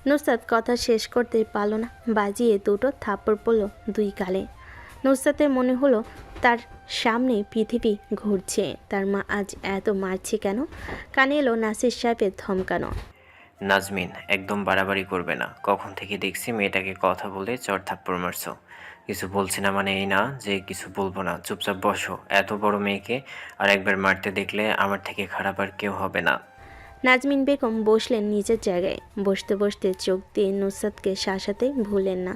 নুসরাত কথা শেষ করতেই পারল না, বাজিয়ে দুটো থাপ্পড় পড়ল দুই গালে। নুসরাতের মনে হলো তার সামনে পৃথিবী ঘুরছে। তার মা আজ এত মারছে কেন? কানে এলো নাসির সাহেবের ধমকানো। নাজমিন, একদম বাড়াবাড়ি করবে না। কখন থেকে দেখছি মেয়েটাকে কথা বলে চড় থাপ্পড় মারছো। কিছু বলছি না মানে এই না যে কিছু বলবো না। চুপচাপ বসো। এত বড় মেয়েকে আর একবার মারতে দেখলে আমার থেকে খারাপ আর কেউ হবে না। নাজমিন বেগম বসলেন নিজের জায়গায়। বসতে বসতে চোখ দিয়ে নুসরাতকে শাসাতে ভুলেন না,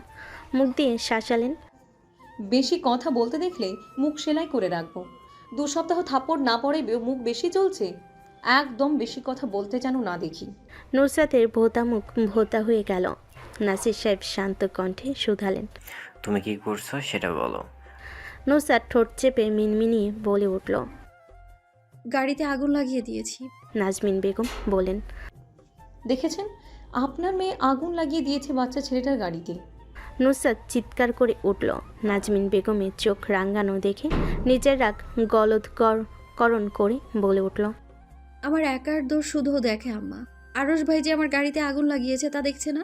মুখ দিয়ে শাসালেন। বেশি কথা বলতে দেখলে মুখ সেলাই করে রাখবো। 2 সপ্তাহ থাপ্পড় না পড়ে মুখ বেশি চলছে। একদম বেশি কথা বলতে যেন না দেখি। নুসরাতের ভোতা মুখ ভোতা হয়ে গেল। নাসির সাহেব শান্ত কণ্ঠে শুধালেন। তুমি কি করছো সেটা বলো। নুসরাত ঠোঁট চেপে মিনমিনিয়ে বলে উঠল। গাড়িতে আগুন লাগিয়ে দিয়েছি। নাজমিন বেগম বলেন। দেখেছেন, আপনার মেয়ে আগুন লাগিয়ে দিয়েছে বাচ্চা ছেলেটার গাড়িতে। নুসরাত চিৎকার করে উঠল। নাজমিন বেগমের চোখ রাঙ্গানো দেখে নিজের রাগ গলদকরণ করে বলে উঠল। আমার একার দোষ শুধু দেখে আম্মা। আরশ ভাই যে আমার গাড়িতে আগুন লাগিয়েছে তা দেখছে না।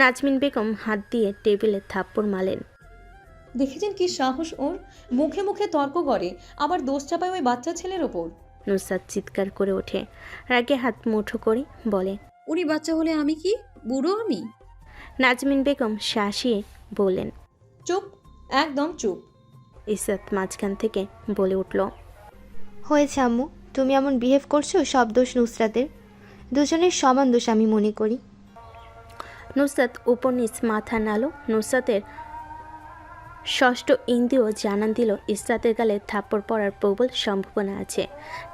নাজমিন বেগম হাত দিয়ে টেবিলে থাপ্পড় মারলেন। দেখেছেন কি সাহস ওর! মুখে মুখে তর্ক করে, আবার দোষ চাপায় ওই বাচ্চা ছেলের ওপর। নুসরাত চিৎকার করে ওঠে, রাগে হাত মুঠো করে বলে। উনি বাচ্চা হলে আমি কি বুড়ো আমি? নাজমিন বেগম শাসিয়ে বললেন। চুপ, একদম চুপ। ইসরাত মাঝখান থেকে বলে উঠল। হয়েছে আম্মু, তুমি এমন বিহেভ করছো, সব দোষ নুসরাতের। দুজনের সমান দোষ আমি মনে করি। নুসরাত উপর নিচ মাথা নাড়ল। নুসরাতের ষষ্ঠ ইন্দ্রিয় জানান দিল ইসরাতের গালে থাপ্পড় পড়ার প্রবল সম্ভাবনা আছে।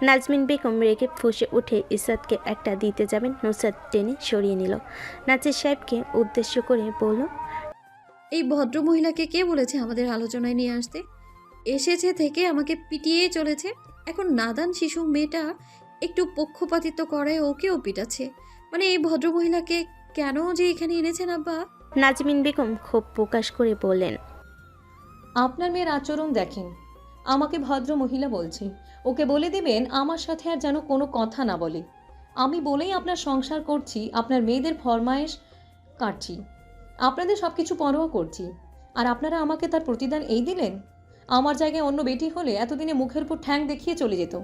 নাজমিন বেগম রেগে ফুঁসে উঠে ইসরাতকে একটা দিতে যাবেন, নুসরাত টেনে সরিয়ে নিল। নাজির সাহেবকে উদ্দেশ্য করে বলল। এই ভদ্র মহিলাকে কে বলেছে আমাদের আলোচনায় নিয়ে আসতে? এসেছে থেকে আমাকে পিটিয়ে চলেছে। এখন নাদান শিশু মেয়েটা একটু পক্ষপাতিত্ব করায় ওকেও পিটাচ্ছে। মানে এই ভদ্র মহিলাকে কেন যে এখানে এনেছেন আব্বা? নাজমিন বেগম ক্ষোভ প্রকাশ করে বললেন। আপনার মেয়ের আচরণ দেখেন। আমাকে ভদ্র মহিলা বলছে। ওকে বলে দেবেন আমার সাথে আর যেন কোনো কথা না বলে। আমি বলেই আপনার সংসার করছি, আপনার মেয়েদের ফরমায়েশ কাটছি, আপনাদের সব কিছু পরোয়া করছি, আর আপনারা আমাকে তার প্রতিদান এই দিলেন? আমার জায়গায় অন্য বেটি হলে এতদিনে মুখের উপর ঠ্যাং দেখিয়ে চলে যেত।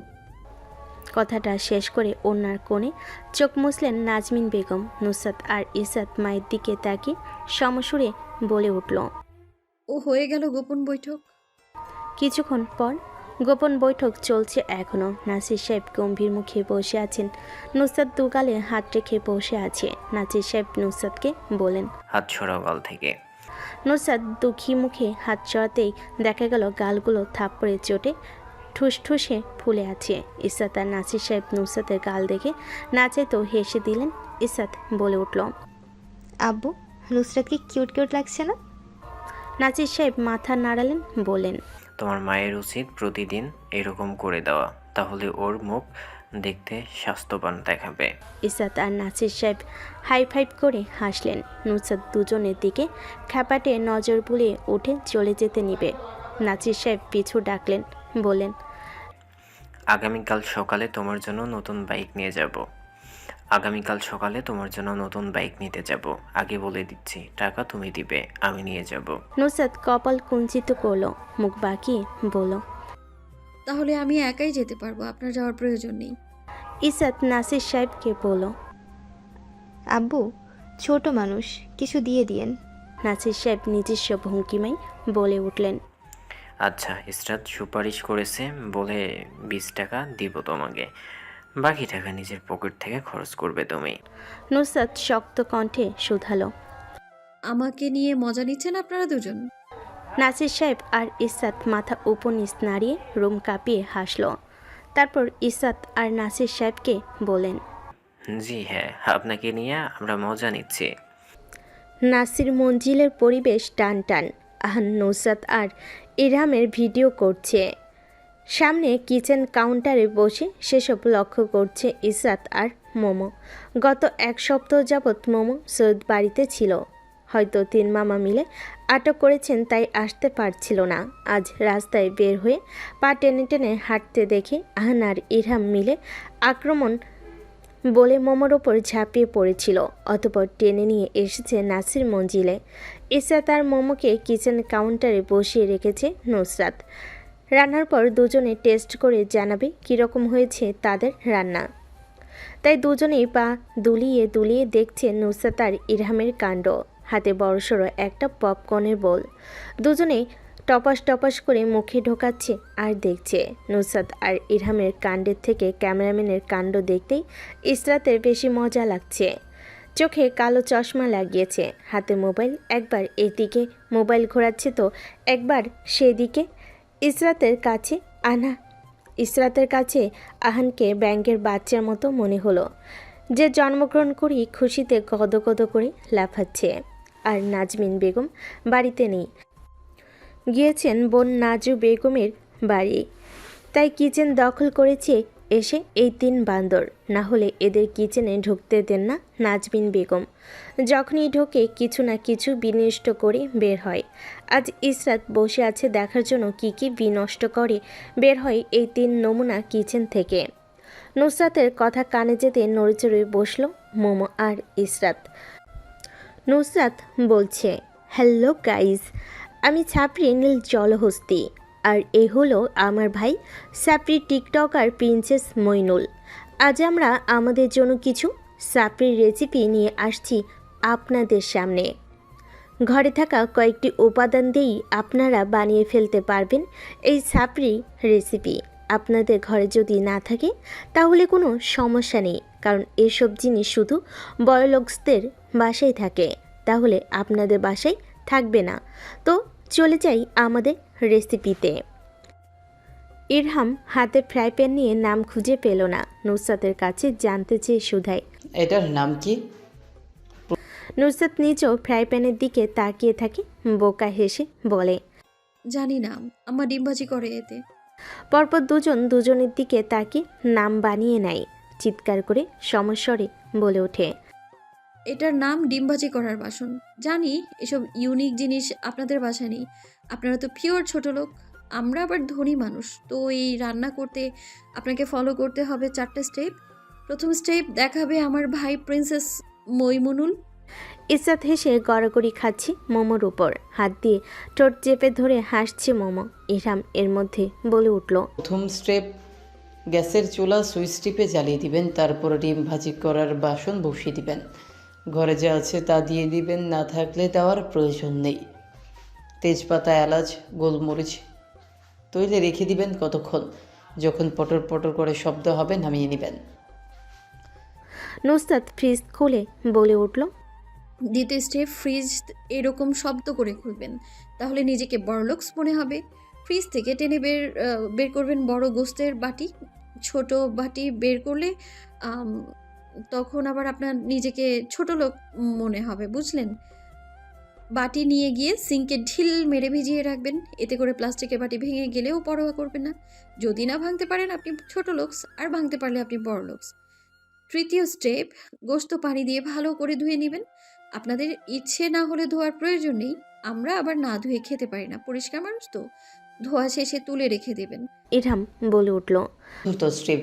কথাটা শেষ করে ওনার কোণে চোখ মুছলেন নাজমিন বেগম। নুসরাত আর ইসরাত মায়ের দিকে তাকিয়ে সমসুরে বলে উঠল। ও হয়ে গেল গোপন বৈঠক। কিছুক্ষণ পর গোপন বৈঠক চলছে এখনো। নাসির সাহেব গম্ভীর মুখে বসে আছেন। নুসরাত দুগালে হাত রেখে বসে আছে। নাসির সাহেব নুসরাতকে বলেন। হাত সরাও গাল থেকে। নুসরাত দুঃখী মুখে হাত চড়াতেই দেখা গেল গালগুলো থাপ্পড়ে চোটে ঠুসঠুসে ফুলে আছে। ইসরাত আর নাসির সাহেব নুসরাতের গাল দেখে নাচে তো হেসে দিলেন। ইসরাত বলে উঠল। আব্বু, নুসরাতকে কিউট কিউট লাগছে না? নাসির সাহেব মাথা নাড়ালেন, বলেন। তোমার মায়ের উচিত প্রতিদিন এরকম করে দেওয়া, তাহলে ওর মুখ দেখতে স্বাস্থ্যবান দেখাবে। ইসরাত আর নাসির সাহেব হাই ফাইভ করে হাসলেন। নুসরাত দুজনের দিকে খ্যাপাটে নজর বুলিয়ে উঠে চলে যেতে নিবে। নাসির সাহেব পিছু ডাকলেন, বলেন। আগামীকাল সকালে তোমার জন্য নতুন বাইক নিয়ে যাব। আগামীকাল সকালে তোমার জন্য নতুন বাইক নিতে যাব। আগে বলে দিচ্ছি, টাকা তুমি দিবে, আমি নিয়ে যাব। নুসরাত কপাল কুঞ্চিত করল, মুখ বাঁকিয়ে বলল। তাহলে আমি একাই যেতে পারবো, আপনার যাওয়ার প্রয়োজন নেই। ইসরাত নাসির সাহেবকে বলল। আব্বু, ছোট মানুষ, কিছু দিয়ে দিয়েন। নাসির সাহেব নিজস্ব ভঙ্গিমায় বলে উঠলেন। আচ্ছা, ইসরাত সুপারিশ করেছে বলে 20 টাকা দিব তোমাকে, বাকি টাকা নিজের পকেট থেকে খরচ করবে তুমি। নুসরাত শক্ত কণ্ঠে শুধালো। আমাকে নিয়ে মজা নিচ্ছেন আপনারা দুজন? নাসির সাহেব আর ইসরাত মাথা উপর নিচ নাড়িয়ে রুম কাঁপিয়ে হাসল। তারপর ইসরাত আর নাসির সাহেবকে বলেন। জি হ্যাঁ, আপনাকে নিয়ে আমরা মজা নিচ্ছি। নাসির মঞ্জিলের পরিবেশ টান টান। নুসরাত আর ইরহামের ভিডিও করছে। সামনে কিচেন কাউন্টারে বসে সেসব লক্ষ্য করছে ইসরাত আর মোমো। গত 1 সপ্তাহ যাবৎ মোমো সৈয়দ বাড়িতে ছিল। হয়তো 3 মামা মিলে আটক করেছেন, তাই আসতে পারছিল না। আজ রাস্তায় বের হয়ে পা টেনে টেনে হাঁটতে দেখে আহান আর ইরহাম মিলে আক্রমণ বলে মোমোর ওপর ঝাঁপিয়ে পড়েছিল। অতঃপর টেনে নিয়ে এসেছে নাসির মঞ্জিলে। ইসরাত আর মোমোকে কিচেন কাউন্টারে বসিয়ে রেখেছে নুসরাত। রান্নার পর দুজনে টেস্ট করে জানাবে কীরকম হয়েছে তাদের রান্না। তাই দুজনেই পা দুলিয়ে দুলিয়ে দেখছে নুসরাত আর ইরহামের কাণ্ড। হাতে বড়সড় একটা পপকর্নের বোল। দুজনেই টপাস টপাস করে মুখে ঢোকাচ্ছে আর দেখছে। নুসরাত আর ইরহামের কাণ্ডের থেকে ক্যামেরাম্যানের কাণ্ড দেখতেই ইসরাতের বেশি মজা লাগছে। চোখে কালো চশমা লাগিয়েছে, হাতে মোবাইল, একবার এদিকে মোবাইল ঘোরাচ্ছে তো একবার সেদিকে। ইসরাতের কাছে আহানকে ব্যাঙের বাচ্চার মতো মনে হলো, যে জন্মগ্রহণ করেই খুশিতে গদগদ করে লাফাচ্ছে। আর নাজমিন বেগম বাড়িতে নেই, গিয়েছেন বোন নাজু বেগমের বাড়ি। তাই কিচেন দখল করেছে এসে এই 3 বান্দর। না হলে এদের কিচেনে ঢুকতে দেন না নাজমিন বেগম। যখনই ঢোকে কিছু না কিছু বিনষ্ট করে বের হয়। আজ ইসরাত বসে আছে দেখার জন্য কি কি বিনষ্ট করে বের হয় এই 3 নমুনা কিচেন থেকে। নুসরাতের কথা কানে যেতে নড়েচড়ে বসলো মোমো আর ইসরাত। নুসরাত বলছে, হ্যালো গাইজ, আমি ছাপড়ি নীল জলহস্তি, আর এ হলো আমার ভাই সাপড়ি টিকটকার প্রিন্সেস মইনুল। আজ আমরা আমাদের জন্য কিছু সাপড়ির রেসিপি নিয়ে আসছি আপনাদের সামনে। ঘরে থাকা কয়েকটি উপাদান দিয়েই আপনারা বানিয়ে ফেলতে পারবেন এই সাপড়ি রেসিপি। আপনাদের ঘরে যদি না থাকে তাহলে কোনো সমস্যা নেই, কারণ এসব জিনিস শুধু বড়লোকসদের বাসায় থাকে। তাহলে আপনাদের বাসায় থাকবে না। তো চলে যাই আমাদের রেসিপিতে। ইরহাম হাতে ফ্রাই প্যান নিয়ে নাম খুঁজে পেল না। নুসরাতের কাছে জানতে চেয়ে শুধায়, এটার নাম কি? নুসরাত নিজেও ফ্রাই প্যানের দিকে তাকিয়ে থাকে, বোকা হেসে বলে, জানি না, আম্মা ডিমবাজি করে এতে। পরপর দুজনের দিকে তাকিয়ে নাম বানিয়ে নেয়। চিৎকার করে সমস্বরে বলে ওঠে, এটার নাম ডিমবাজি করার বাসন। জানি এসব ইউনিক জিনিস আপনাদের বাসায় নেই, আপনারা তো পিওর ছোট লোক, আমরা আবার ধনী মানুষ। তো এই রান্না করতে আপনাকে ফলো করতে হবে 4টা স্টেপ। প্রথম স্টেপ দেখাবে আমার ভাই প্রিন্সেস মইমুনুল। ইসরাত হেসে গড়াগড়ি খাচ্ছে মোমোর উপর হাত দিয়ে ঠোঁট চেপে ধরে হাসছে মোমো। ইরহাম এর মধ্যে বলে উঠল, প্রথম স্টেপ, গ্যাসের চুলা সুইচ টিপে জ্বালিয়ে দিবেন, তারপর ডিম ভাজি করার বাসন বসিয়ে দিবেন। ঘরে যা আছে তা দিয়ে দিবেন, না থাকলে দেওয়ার প্রয়োজন নেই। তেজপাতা, এলাচ, গোলমরিচ তৈলে রেখে দিবেন কতক্ষণ। যখন পটর পটর করে শব্দ হবে নামিয়ে নেবেন। নুসরাত ফ্রিজ খুলে বলে উঠল, দ্বিতীয় স্টেপ, ফ্রিজ এরকম শব্দ করে খুলবেন, তাহলে নিজেকে বড়লোকস মনে হবে। ফ্রিজ থেকে টেনে বের করবেন বড় গোস্তের বাটি। ছোট বাটি বের করলে তখন আবার আপনার নিজেকে ছোট লোক মনে হবে, বুঝলেন? বাটি নিয়ে গিয়ে সিঙ্কে ঢিল মেরে ভিজিয়ে রাখবেন, এতে করে প্লাস্টিকের বাটি ভেঙে গেলেও পরোয়া করবেন না। যদি না ভাঙতে পারেন আপনি ছোট লোকস, আর ভাঙতে পারলে আপনি বড় লোকস। তৃতীয় স্টেপ, গোস্ত পানি দিয়ে ভালো করে ধুয়ে নেবেন। আপনাদের ইচ্ছে না হলে ধোয়ার প্রয়োজন নেই, আমরা আবার না ধুয়ে খেতে পারি না, পরিষ্কার মানুষ তো। ধোয়া শেষে তুলে রেখে দেবেন। ইরহাম বলে উঠল, চতুর্থ স্টেপ,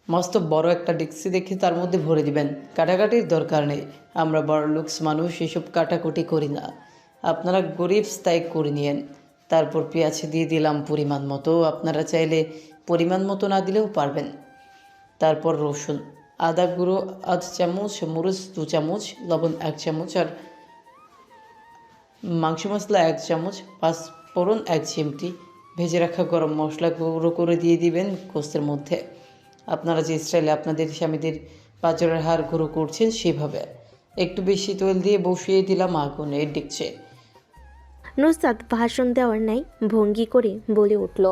মস্ত বড় একটা ডেক্সি দেখে তার মধ্যে ভরে দিবেন। কাটাকাটির দরকার নেই, আমরা বড় লুকস মানুষ, এসব কাটাকুটি করি না। আপনারা গরিব, তাই করে নিয়েন। তারপর পেঁয়াজ দিয়ে দিলাম পরিমাণ মতো, আপনারা চাইলে পরিমাণ মতো না দিলেও পারবেন। তারপর রসুন, আদা গুঁড়ো আধ চামচ, মরিচ 2 চামচ, লবণ 1 চামচ, আর মাংস মশলা 1 চামচ, 5 ফোড়ন 1 চিমটি, ভেজে রাখা গরম মশলা গুঁড়ো করে দিয়ে দিবেন গোস্তের মধ্যে। আপনারা যে স্টাইলে আপনাদের স্বামীদের পাঁজরের হাড় গুঁড়ো করছেন সেভাবে। একটু বেশি তেল দিয়ে বসিয়ে দিলাম আগুনে ডেকচে। নুসরাত ভাষণ দেওয়ার নাই ভঙ্গি করে বলে উঠল,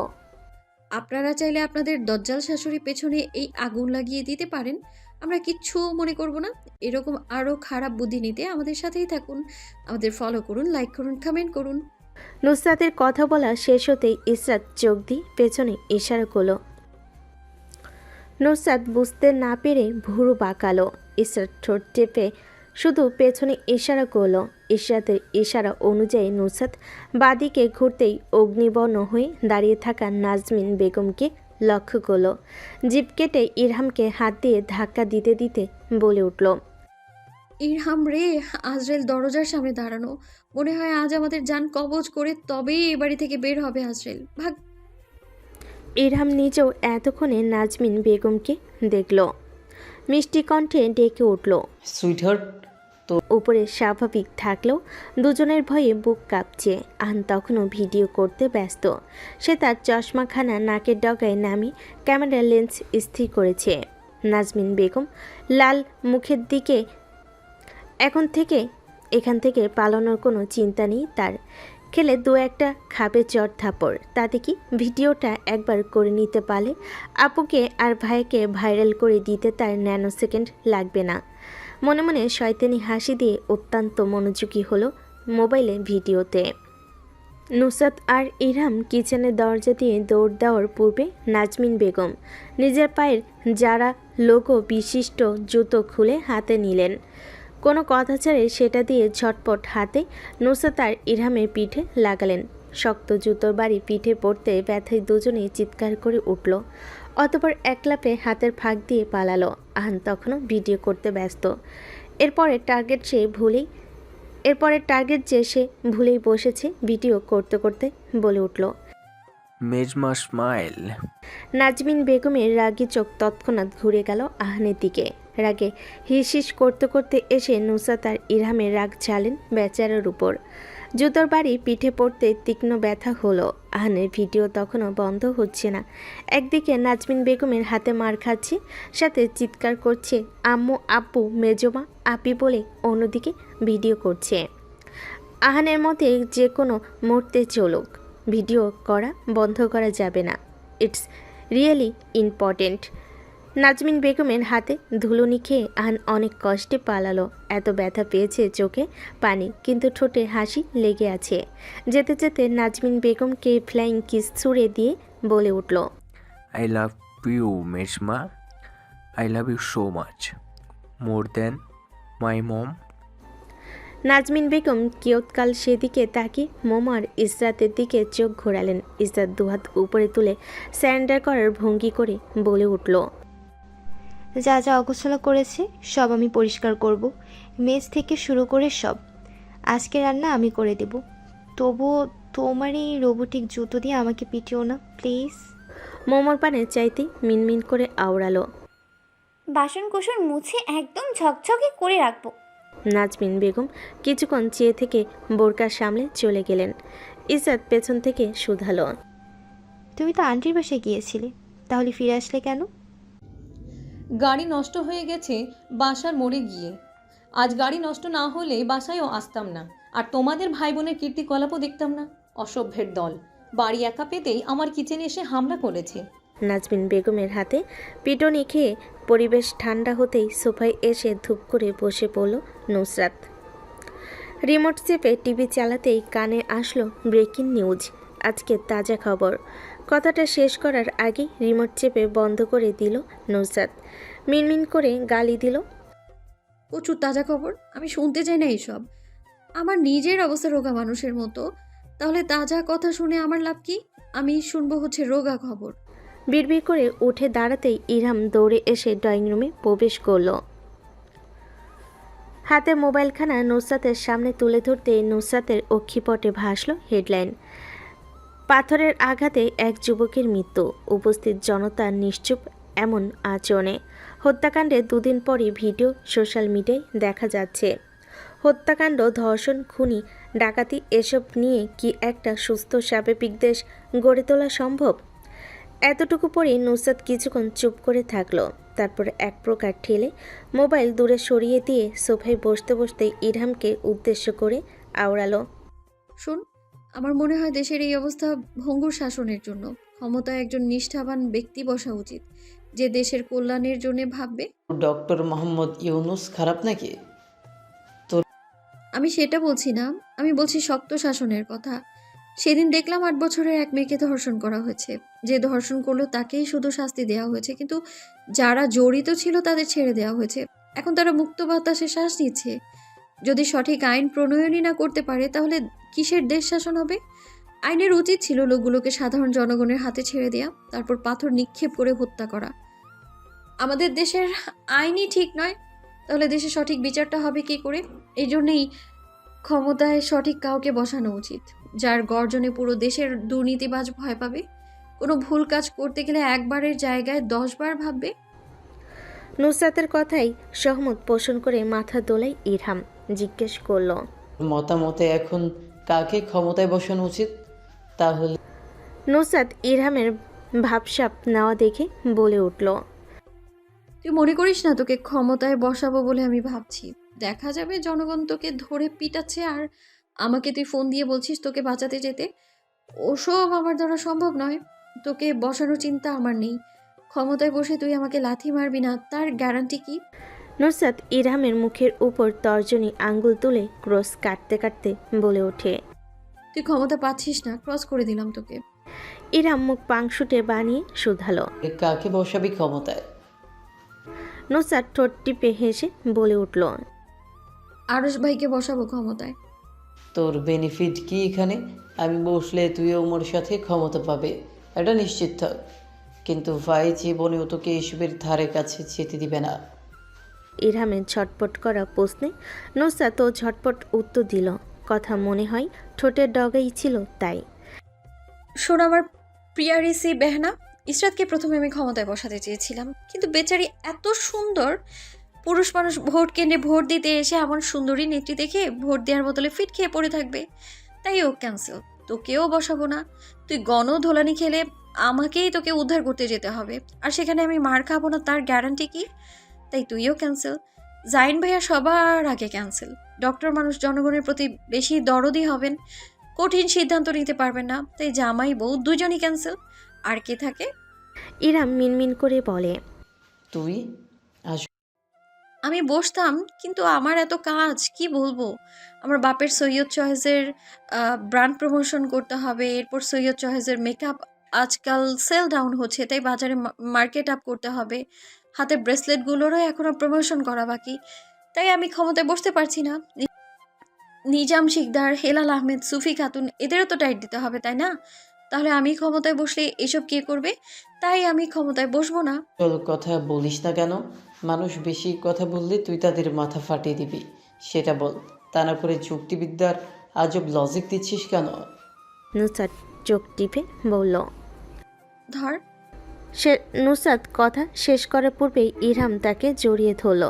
আপনারা চাইলে আপনাদের দজ্জাল শাশুড়ি পেছনে এই আগুন লাগিয়ে দিতে পারেন, আমরা কিচ্ছু মনে করব না। এরকম আরও খারাপ বুদ্ধি নিতে আমাদের সাথেই থাকুন, আমাদের ফলো করুন, লাইক করুন, কমেন্ট করুন। নুসরাতের কথা বলা শেষ হতেই ইসরাত চোখ দিয়ে পেছনে ইশারা করল। নুসরাত বুঝতে না পেরে ভুরু বাঁকালো। ইসরাত ঠোঁট চেপে শুধু পেছনে ইশারা করলো। ইসরাতের ইশারা অনুযায়ী নুসরাত বাদিকে ঘুরতেই অগ্নিবর্ণ হয়ে দাঁড়িয়ে থাকা নাজমিন বেগমকে লক্ষ্য করলো। জিভ কেটে ইরহামকে হাত দিয়ে ধাক্কা দিতে দিতে বলে উঠল, ইরহাম রে, আজরেল দরজার সামনে দাঁড়ানো। মনে হয় আজ আমাদের জান কবজ করে তবেই এই বাড়ি থেকে বের হবে আজরেল। ভাগ। ইরহাম নিজেও এতক্ষণে নাজমিন বেগমকে দেখল। মিষ্টি কণ্ঠে ডেকে উঠল। সুইটহার্ট, উপরে স্বাভাবিক থাকলেও দুজনের ভয়ে বুক কাঁপছে। আহান তখনও ভিডিও করতে ব্যস্ত। সে তার চশমাখানা নাকের ডগায় নামিয়ে ক্যামেরার লেন্স স্থির করেছে। নাজমিন বেগম লাল মুখের দিকে এখান থেকে পালানোর কোনো চিন্তা নেই তার। খেলে দু একটা খাবে চট থাপড়, তাতে কি ভিডিওটা একবার করে নিতে পারলে আপুকে আর ভাইকে ভাইরাল করে দিতে তার ন্যানো সেকেন্ড লাগবে না। মনে মনে শয়তানি হাসি দিয়ে অত্যন্ত মনোযোগী হলো মোবাইলে ভিডিওতে। নুসরাত আর ইরহাম কিচেনের দরজা দিয়ে দৌড় দেওয়ার পূর্বে নাজমিন বেগম নিজের পায়ের যারা লোগো বিশিষ্ট জুতো খুলে হাতে নিলেন। কোনো কথা ছাড়ে সেটা দিয়ে ঝটপট হাতে নুসরাত আর ইরহামের পিঠে লাগালেন। শক্ত জুতোর বাড়ি পিঠে পড়তে ব্যথায় দুজনেই চিৎকার করে উঠল। অতপর একলাপে হাতের ফাঁক দিয়ে পালালো। আহান তখনও ভিডিও করতে ব্যস্ত। এরপরের টার্গেট যে সে ভুলেই বসেছে ভিডিও করতে করতে বলে উঠল, মেজমা স্মাইল। নাজমিন বেগমের রাগী চোখ তৎক্ষণাৎ ঘুরে গেল আহানের দিকে। রাগে হিসিস করতে করতে এসে নুসরাত আর ইরহামের রাগ ঝালেন বেচারার উপর। জুতোর বাড়ি পিঠে পড়তে তীক্ষ্ণ ব্যথা হলো। আহানের ভিডিও তখনও বন্ধ হচ্ছে না। একদিকে নাজমিন বেগমের হাতে মার খাচ্ছে, সাথে চিৎকার করছে আম্মু, আব্বু, মেজমা, আপি বলে অন্যদিকে ভিডিও করছে। আহানের মতে যে কোনো মুহূর্তে চলুক, ভিডিও করা বন্ধ করা যাবে না। It's really important. নাজমিন বেগমের হাতে ধুলুনি খেয়ে আহান অনেক কষ্টে পালালো। এত ব্যথা পেয়েছে, চোখে পানি, কিন্তু ঠোঁটে হাসি লেগে আছে। যেতে যেতে নাজমিন বেগমকে ফ্লাইং কিস ছুঁড়ে দিয়ে বলে উঠল, I love you Mejma, I love you so much, more than my mom. Nazmin Begum কিয়ৎকাল সেদিকে তাকিয়ে মোমো আর ইসরাতের দিকে চোখ ঘোরালেন। ইসরাত দুহাত উপরে তুলে স্যারেন্ডার করার ভঙ্গি করে বলে উঠল, যা যা অগোছালো করেছে সব আমি পরিষ্কার করব, মেজ থেকে শুরু করে সব। আজকে রান্না আমি করে দেব। তবুও তোমার এই রোবোটিক জুতো দিয়ে আমাকে পিটিও না প্লিজ। মোমোর পানে চাইতে মিনমিন করে আওড়ালো। বাসন কোসন মুছে একদম ঝকঝকে করে রাখবো। নাজমিন বেগম কিছুক্ষণ চেয়ে থেকে বোরকা সামলে চলে গেলেন। ইসরাত পেছন থেকে শুধালো, তুমি তো আন্টির বাসায় গিয়েছিলে, তাহলে ফিরে আসলে কেন? গাড়ি নষ্ট হয়ে গেছে বাসার মোড়ে গিয়ে। আজ গাড়ি নষ্ট না হলে বাসায়ও আসতাম না, আর তোমাদের ভাই বোনের কীর্তিকলাপও দেখতাম না। অসভ্যের দল বাড়ি একা পেতেই আমার কিচেনে এসে হামলা করেছে। নাজমিন বেগমের হাতে পিটনি খেয়ে পরিবেশ ঠান্ডা হতেই সোফায় এসে ধূপ করে বসে পড়ল নুসরাত। রিমোট চেপে টিভি চালাতেই কানে আসলো ব্রেকিং নিউজ, আজকে তাজা খবর। কথাটা শেষ করার আগেই রিমোট চেপে বন্ধ করে দিল নুসরাত। মিনমিন করে গালি দিল, প্রচুর তাজা খবর, আমি শুনতে চাই না এইসব। আমার নিজের অবস্থা রোগা মানুষের মতো, তাহলে তাজা কথা শুনে আমার লাভ কি? আমি শুনবো হচ্ছে রোগা খবর। বিড়বিড় করে উঠে দাঁড়াতেই ইরহাম দৌড়ে এসে ড্রয়িং রুমে প্রবেশ করল। হাতে মোবাইলখানা নুসরাতের সামনে তুলে ধরতে নুসরাতের অক্ষিপটে ভাসল হেডলাইন, পাথরের আঘাতে এক যুবকের মৃত্যু, উপস্থিত জনতা নিশ্চুপ এমন আচরণে। হত্যাকাণ্ডের দুদিন পরই ভিডিও সোশ্যাল মিডিয়ায় দেখা যাচ্ছে। হত্যাকাণ্ড, ধর্ষণ, খুনি, ডাকাতি এসব নিয়ে কি একটা সুস্থ স্বাভাবিক দেশ গড়ে তোলা সম্ভব? এতটুকু পরেই নুসরাত কিছুক্ষণ চুপ করে থাকলো। তারপর এক প্রকার ঠেলে মোবাইল দূরে সরিয়ে দিয়ে সোফায় বসতে বসতে ইরহামকে উদ্দেশ্য করে আওড়ালো, শোন, আমার মনে হয় দেশের এই অবস্থা ভঙ্গুর শাসনের জন্য ক্ষমতায় একজন নিষ্ঠাবান ব্যক্তি বসা উচিত, যে দেশের কল্যাণের জন্য ভাববে। ডক্টর মোহাম্মদ ইউনুস খারাপ নাকি? আমি সেটা বলছি না, আমি বলছি শক্ত শাসনের কথা। সেদিন দেখলাম 8 বছরের এক মেয়েকে ধর্ষণ করা হয়েছে। যে ধর্ষণ করলো তাকেই শুধু শাস্তি দেওয়া হয়েছে, কিন্তু যারা জড়িত ছিল তাদের ছেড়ে দেওয়া হয়েছে। এখন তারা মুক্ত বাতাসে শ্বাস নিচ্ছে। যদি সঠিক আইন প্রণয়নই না করতে পারে, তাহলে কিসের দেশ শাসন হবে? আইনের উচিত ছিল লোকগুলোকে সাধারণ জনগণের হাতে ছেড়ে দেয়া, তারপর পাথর নিক্ষেপ করে হত্যা করা। আমাদের দেশের আইনই ঠিক নয়, তাহলে দেশে সঠিক বিচারটা হবে কি করে? এই জন্যেই ক্ষমতায় সঠিক কাউকে বসানো উচিত, যার গর্জনে পুরো দেশের দুর্নীতিবাজ ভয় পাবে। কোনো ভুল কাজ করতে গেলে একবারের জায়গায় 10 বার ভাববে। নুসরাতের কথাই সহমত পোষণ করে মাথা দোলাই ইরহাম। জিজ্ঞেস করলো, মতামতে এখন কাকে ক্ষমতায় বসানো উচিত? তাহলে নুসরাত ইরহামের ভাবসাব নেওয়া দেখে বলে উঠল, তুই মনে করিস না তোকে ক্ষমতায় বসাবো বলে আমি ভাবছি? দেখা যাবে জনগণ তোকে ধরে পিটাচ্ছে আর আমাকে তুই ফোন দিয়ে বলছিস তোকে বাঁচাতে যেতে। ওসব আমার দ্বারা সম্ভব নয়। তোকে বসানোর চিন্তা আমার নেই। ক্ষমতায় বসে তুই আমাকে লাথি মারবি না, তার গ্যারান্টি কি? নুসরাত ইরহামের মুখের উপর তর্জনী আঙ্গুল তুলে ক্রস কাটতে কাটতে বলে ওঠে, তুই ক্ষমতা পাচ্ছিস না, ক্রস করে দিলাম তোকে। ইরহাম মুখ পাংশুটে বানিয়ে শুধালো। কাকে বসাবি ক্ষমতায়? নুসরাত ঠোঁট টিপে হেসে বলে উঠল, আরশ ভাইকে বসাবো ক্ষমতায়। তোর বেনিফিট কি এখানে? আমি বসলে তুইও ওর সাথে ক্ষমতা পাবে, এটা নিশ্চিত থাক। কিন্তু ভাই জীবনেও তোকে এসবের ধারে কাছে যেতে দিবে না। ইরহামের ঝটপট করা প্রশ্নে নুসরাতও ঝটপট উত্তর দিল। কথা মনে হয় ঠোঁটের ডগাই ছিল তাই। শোন আমার প্রিয়া ঋষি বেহনা, ইসরাতকে প্রথমে আমি ক্ষমতায় বসাতে চেয়েছিলাম, কিন্তু বেচারি এত সুন্দর, পুরুষ মানুষ ভোট কেন্দ্রে ভোট দিতে এসে এমন সুন্দরী নেত্রী দেখে ভোট দেওয়ার বদলে ফিট খেয়ে পড়ে থাকবে। তাই ও ক্যান্সেল। তোকেও বসাবো না। তুই গণধোলানি খেলে আমাকেই তোকে উদ্ধার করতে যেতে হবে, আর সেখানে আমি মার খাবো না তার গ্যারান্টি কি? তাই তুইও ক্যান্সেল। জাইন ভাইয়া সবার আগে ক্যান্সেল। ডক্টর মানুষ জনগণের প্রতি বেশি দরদি হবেন, কঠিন সিদ্ধান্ত নিতে পারবেন না, তাই জামাই বউ দুজনই ক্যান্সেল। আর কে থাকে? ইরহাম মিনমিন করে বলে, তুই আমি বসতাম, কিন্তু আমার এত কাজ, কি বলবো। আমার বাপের সৈয়দ চয়েসের ব্র্যান্ড প্রমোশন করতে হবে, এরপর সৈয়দ চয়েসের মেকআপ আজকাল সেল ডাউন হচ্ছে, তাই বাজারে মার্কেট আপ করতে হবে। হাতের ব্রেসলেটগুলোরও এখনও প্রমোশন করা বাকি, তাই আমি ক্ষমতায় বসতে পারছি না। নিজাম শিকদার, হেলাল আহমেদ, সুফি খাতুন, এদেরও তো টাইট দিতে হবে, তাই না? তাহলে আমি ক্ষমতায় বসলে এসব কে করবে? তাই আমি ক্ষমতায় বসবো না। চল কথা বলিস না কেন? মানুষ বেশি কথা বললে তুই তাদের মাথা ফাটিয়ে দিবি, সেটা বল। তা না করে যুক্তিবিদ্যার আজব লজিক দিচ্ছিস কেন? নুসরাত চোখ টিপে বলল। ধর। সে নুসরাত কথা শেষ করার পূর্বেই ইরহাম তাকে জড়িয়ে ধরল।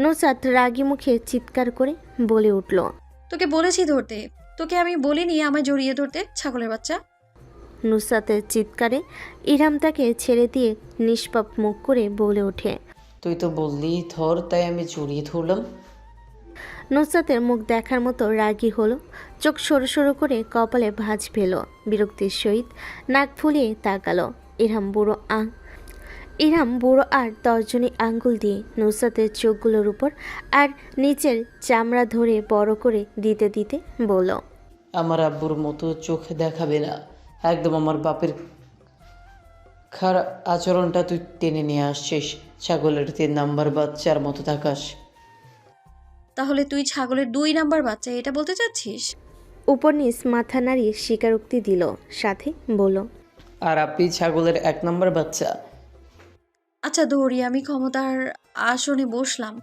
নুসরাত রাগী মুখে চিৎকার করে বলে উঠল, তোকে বলেছি ধরতে, তোকে আমি বলিনি আমায় জড়িয়ে ধরতে, ছাগলের বাচ্চা। নুসরাতের চিৎকারে ইরহাম তাকে ছেড়ে দিয়ে নিষ্পাপ মুখ করে বলে ওঠে। তুই তো বললি ধর, তাই আমি জড়িয়ে ধরলাম। নুসরাতের মুখ দেখার মতো রাগী হলো, চোখ সরু সরু করে কপালে ভাঁজ ফেল, বিরক্তির সহিত নাক ফুলিয়ে তাকালো। ইরহাম বুড়ো আর তর্জনী আঙ্গুল দিয়ে নুসরাতের চোখগুলোর উপর আর নিচের চামড়া ধরে বড় করে দিতে দিতে বলল, আমার আব্বুর মতো চোখ দেখাবে না, একদম আমার বাপের খারাপ আচরণটা তুই টেনে নিয়ে আসছিস। ছাগলের 3 নাম্বার বাচ্চার মতো থাকাস। তাহলে তুই ছাগলের 2 নাম্বার বাচ্চা, এটা বলতে চাচ্ছিস? উপর নিচ মাথা নাড়িয়ে স্বীকারোক্তি দিল, সাথে বলল, আর আপনি ছাগলের 1 নাম্বার বাচ্চা। আচ্ছা ধরি আমি ক্ষমতার আসনে বসলাম।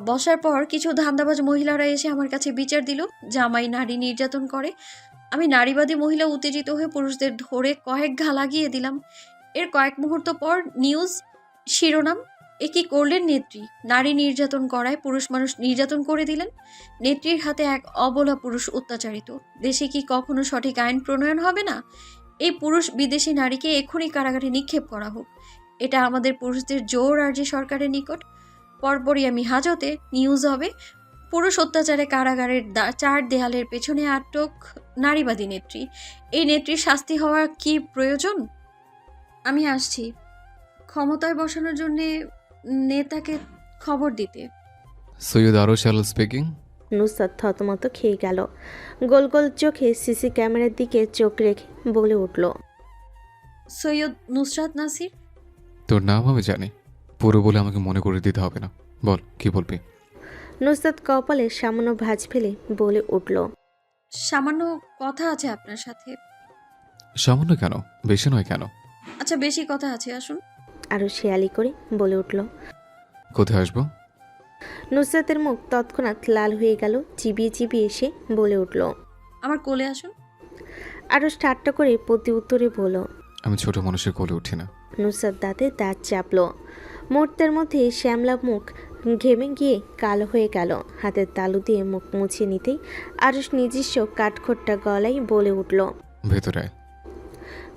বসার পর কিছু ধান্দাবাজ মহিলারা এসে আমার কাছে বিচার দিল, জামাই নারী নির্যাতন করে। আমি নারীবাদী মহিলা উত্তেজিত হয়ে পুরুষদের ধরে কয়েক ঘা লাগিয়ে দিলাম। এর কয়েক মুহূর্ত পর নিউজ শিরোনাম, এ কি করলেন নেত্রী, নারী নির্যাতন করায় পুরুষ মানুষ নির্যাতন করে দিলেন। নেত্রীর হাতে এক অবলা পুরুষ অত্যাচারিত। দেশে কি কখনো সঠিক আইন প্রণয়ন হবে না? এই পুরুষ বিদেশি নারীকে এক্ষুনি কারাগারে নিক্ষেপ করা হোক। এটা আমাদের পুরুষদের জোর আর্জি সরকারের নিকট। পরপরই আমি হাজতে নিউজ হবে, পুরুষ অত্যাচারে কারাগারের 4 দেয়ালের পেছনে আটক নারীবাদী নেত্রী। এই নেত্রীর শাস্তি হওয়া কি প্রয়োজন? আমি আসছি ক্ষমতায় বসানোর জন্যে নেতাকে খবর দিতে। সৈয়দ আরশ আল স্পিকিং। নুসরাত থতমত খেয়ে গেল, গোল গোল চোখে সিসি ক্যামেরার দিকে চোখ রেখে বলে উঠল, সৈয়দ নুসরাত নাসির। তোর নাম আমি জানি, পুরো বলে আমাকে মনে করে দিতে হবে না, বল কি বলবি। নুসরাত কপালে সামান্য ভাঁজ ফেলে বলে উঠল, সামান্য কথা আছে আপনার সাথে। সামান্য কেন? বেশি নয় কেন? আচ্ছা, বেশি কথা আছে, আসুন। আরও শেয়ালি করে বলে উঠল। কোথায় আসবো? নুসরাতের মুখ তৎক্ষণাৎ লাল হয়ে গেল, চিবিয়ে চিবিয়ে এসে বলে উঠল। আমার কোলে আসুন। আরও ঠাট্টা করে প্রতি উত্তরে বলল। আমি ছোট মানুষের কোলে উঠি না। নুসরাত দাঁতে দাঁত চাপল। মুহূর্তের মধ্যে শ্যামলা মুখ ঘেমে গিয়ে কালো হয়ে গেল। হাতের তালু দিয়ে মুখ মুছে নিতেই আরুষ নিজস্ব কাঠখোট্টা গলায় বলে উঠল। ভেতরে আয়।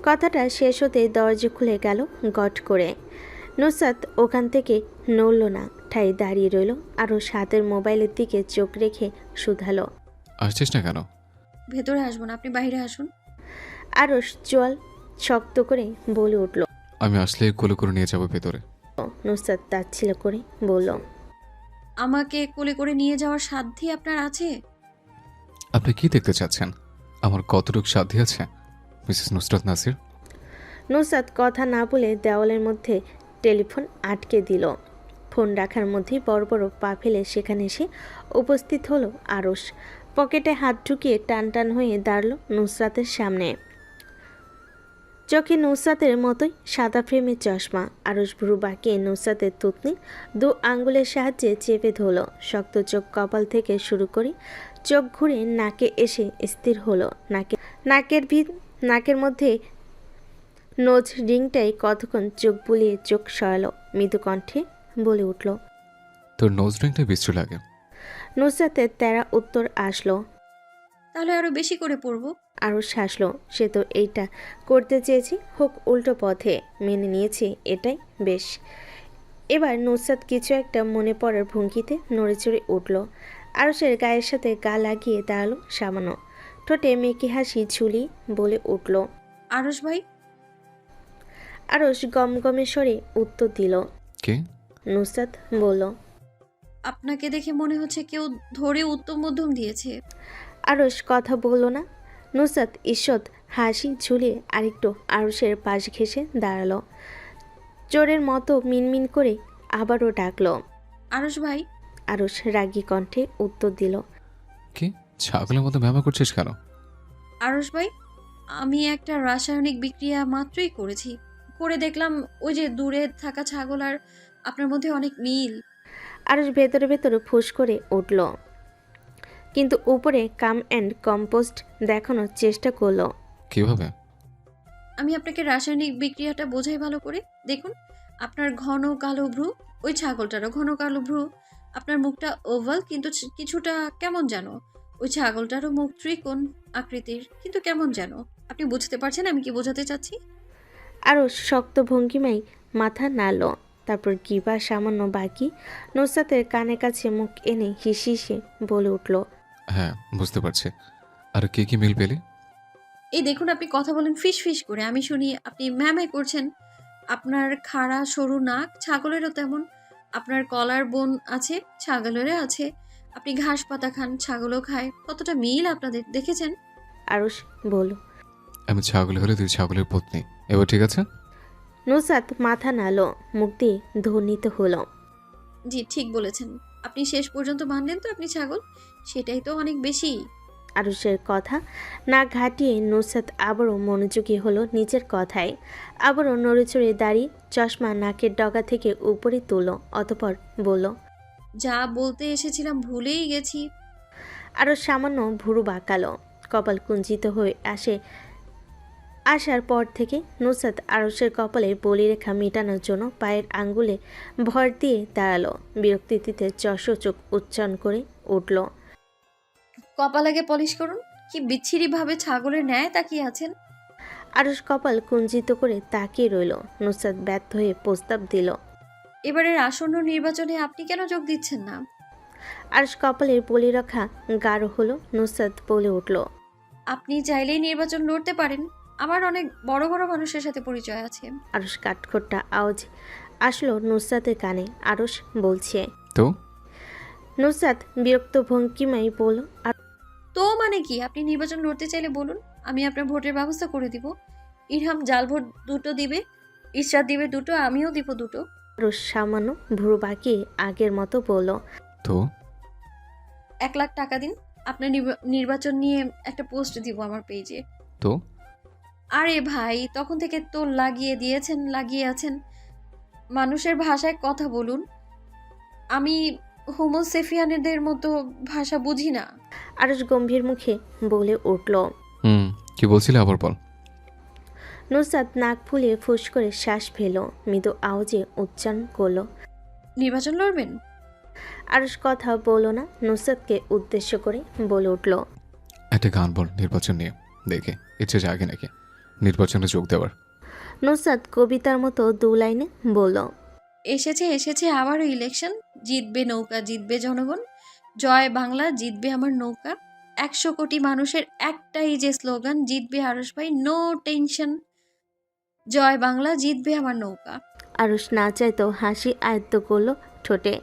কথাটা শেষ হতে দরজা খুলে গেল গট করে। নুসরাত ওখান থেকে নড়ল না, ঠাই দাঁড়িয়ে রইল। আরও হাতের মোবাইলের দিকে চোখ রেখে শুধালো। আসছিস না কেন? ভেতরে আসবো না, আপনি বাইরে আসুন। আরুষ চোয়াল শক্ত করে বলে উঠল। আমি আসলে কোলে করে নিয়ে যাবো ভেতরে। নুসরাত তাচ্ছিল্য করে বলল। আমাকে কোলে করে নিয়ে যাওয়ার সাধ্যি আপনার আছে? আপনি কি দেখতে চাচ্ছেন? আমার কতটুকু সাধ্য আছে মিসেস নুসরাত নাসির? নুসরাত কথা না বলে দেওয়ালের মধ্যে টেলিফোন আটকে দিল। ফোন রাখার মধ্যেই বড় বড় পা ফেলে সেখানে এসে উপস্থিত হলো আরুষ। পকেটে হাত ঢুকিয়ে টান টান হয়ে দাঁড়ালো নুসরাতের সামনে। চোখে নুসরাতের মতোই সাদা ফ্রেমের চশমা। আরুষ ভ্রু বাঁকিয়ে নুসরাতের থুতনি দু আঙ্গুলের সাহায্যে চেপে ধরল। শক্ত চোখ কপাল থেকে শুরু করে চোখ ঘুরে নাকে এসে স্থির হলো। নাকের মধ্যে নোজ রিংটাই কতক্ষণ চোখ বুলিয়ে চোখ সরালো। মৃদু কণ্ঠে বলে উঠল। তোর নোজ রিংটা বিশ্রী লাগে। নুসরাতের তেরা উত্তর আসলো। তাহলে আরো বেশি করে পড়বো। আরও হাসলো। সে তো এইটা করতে চেয়েছে, হোক উল্টো পথে, মেনে নিয়েছে, এটাই বেশ। এবার নুসরাত কিছু একটা মনে পড়ার ভঙ্গিতে নড়েচড়ে উঠল। আরুষের গায়ের সাথে গা লাগিয়ে দাঁড়ালো সামান্য। ঠোঁটে মেকি হাসি ঝুলিয়ে বলে উঠল। আরশ ভাই। আরুষ গমগমে স্বরে উত্তর দিল। কে? নুসরাত বলল। আপনাকে দেখে মনে হচ্ছে কেউ ধরে উত্তম মধ্যম দিয়েছে। আরুষ কথা বলল না। নুসরাত ঈষৎ হাসি ঝুলিয়ে আরেকটু আরুষের পাশ ঘেঁষে দাঁড়ালো। চোরের মতো মিনমিন করে আবারও ডাকলো। আরশ ভাই। আরুষ রাগী কণ্ঠে উত্তর দিল। কি ছাগলের মতো ব্যবহার করছিস কেন? আরশ ভাই, আমি একটা রাসায়নিক বিক্রিয়া মাত্রই করেছি। করে দেখলাম ওই যে দূরে থাকা ছাগল আর আপনার মধ্যে অনেক মিল। আরুষ ভেতরে ভেতরে ফুঁস করে উঠল, কিন্তু উপরে কাম অ্যান্ড কম্পোস্ট দেখানোর চেষ্টা করলো। কিভাবে? আমি আপনাকে রাসায়নিক বিক্রিয়াটা বোঝাই ভালো করে। দেখুন, আপনার ঘন কালো ভ্রু, ওই ছাগলটারও ঘন কালো ভ্রু। আপনার মুখটা ওভাল কিন্তু কিছুটা কেমন যেন। ওই ছাগলটারও মুখ ত্রিকোণ আকৃতির কিন্তু কেমন যেন। আপনি বুঝতে পারছেন আমি কি বোঝাতে চাচ্ছি? আরুষ শক্ত ভঙ্গিমায় মাথা নাড়ল। তারপর গিবা সামান্য বাকি নুসরাতের কানের কাছে মুখ এনে হিসিয়ে বলে উঠল। হ্যাঁ, বুঝতে পারছি। আর কি কি মিল পেলি? এই দেখুন, আপনি কথা বলেন ফিস ফিস করে, আমি শুনি। আপনি ম্যামাই করছেন। আপনার খাড়া সরু নাক, ছাগলেরও তেমন। আপনার কলার বোন আছে, ছাগলেরও আছে। আপনি ঘাস পাতা খান, ছাগলও খায়। কতটা মিল আপনাদের, দেখেছেন? আরুষ বলল। আমি ছাগল হলে তুই ছাগলের পত্নী। এবার ঠিক আছে? নুসরাত মাথা নাড়ল, মুখ দিয়ে ধ্বনিত হলো। জি, ঠিক বলেছেন। আপনি শেষ পর্যন্ত মানলেন তো আপনি ছাগল? সেটাই তো অনেক বেশি। আরুষের কথা না ঘাটিয়ে নুসরাত আবারও মনোযোগী হলো নিজের কথায়। আবারও নড়েচড়ে দাঁড়িয়ে চশমা নাকের ডগা থেকে উপরে তুলল। অতঃপর বলল। যা বলতে এসেছিলাম ভুলেই গেছি। আরও সামান্য ভুরু বাঁকালো। কপাল কুঞ্চিত হয়ে আসার পর থেকে নুসরাত আরুষের কপালে বলিরেখা মেটানোর জন্য পায়ের আঙ্গুলে ভর দিয়ে দাঁড়ালো। বিরক্তিতে চোখ উচ্চারণ করে উঠল। কপালাকে পলিশ করুন। কি বিচ্ছিরিভাবে ছাগলের ন্যায় তাকিয়ে আছেন। আরুষ কপাল কুঞ্চিত করে তাকিয়ে রইল। নুসরাত ব্যর্থ হয়ে প্রস্তাব দিল। এবারের আসন্ন নির্বাচনে আপনি কেন যোগ দিচ্ছেন না? আরুষ কপালের বলিরেখা গাঢ় হলো। নুসরাত বলে উঠল। আপনি চাইলেই নির্বাচন লড়তে পারেন। আমার অনেক বড় বড় মানুষের সাথে পরিচয় আছে। আরুষ কাঠখোট্টা আওয়াজ আসলো নুসরাতের কানে। আরুষ বলছে। তো নুসরাত বিরক্ত ভঙ্গিমায় বলল। তো মানে কি? আপনি নির্বাচন লড়তে চাইলে বলুন, আমি আপনার ভোটের ব্যবস্থা করে দিব। ইরহাম জাল ভোট 2টো দিবে, ইশরাত দিবে 2টো, আমিও দিব 2টো। আরুষ সামান্য ভুরু বাঁকিয়ে আগের মতো বলল। তো 1 লাখ টাকা দিন, আপনার নির্বাচন নিয়ে একটা পোস্ট দিব আমার পেজে। তো আরে ভাই, তখন থেকে তো লাগিয়ে আছেন। মানুষের ভাষায় কথা বলুন। আমি হোমোসেফিয়ানদের মতো ভাষা বুঝি না। আরস গম্ভীর মুখে বলে উঠল। কি বলছিলে আবার বল। নুসরাত নাক ফুলিয়ে ফুস করে শ্বাস ফেল, মৃদু আওয়াজে উচ্চারণ করলো। নির্বাচন লড়বেন? আরস কথা বলো না, নুসরাতকে উদ্দেশ্য করে বলে উঠল। একটা গান বল নির্বাচন নিয়ে, দেখে ইচ্ছে জাগে নাকি নির্বাচনে যোগ দেওয়ার। নুসরাত কবিতার মতো দু লাইনে বলল। এসেছে আবারও ইলেকশন। জিতবে নৌকা, জিতবে জনগণ। জয় বাংলা, জিতবে আমার নৌকা। 100 কোটি মানুষের একটাই যে স্লোগান, জিতবে আরস ভাই, নো টেনশন। জয় বাংলা, জিতবে আমার নৌকা। আরস না চাইতেও হাসি আয়ত্ত করলো ঠোঁটে,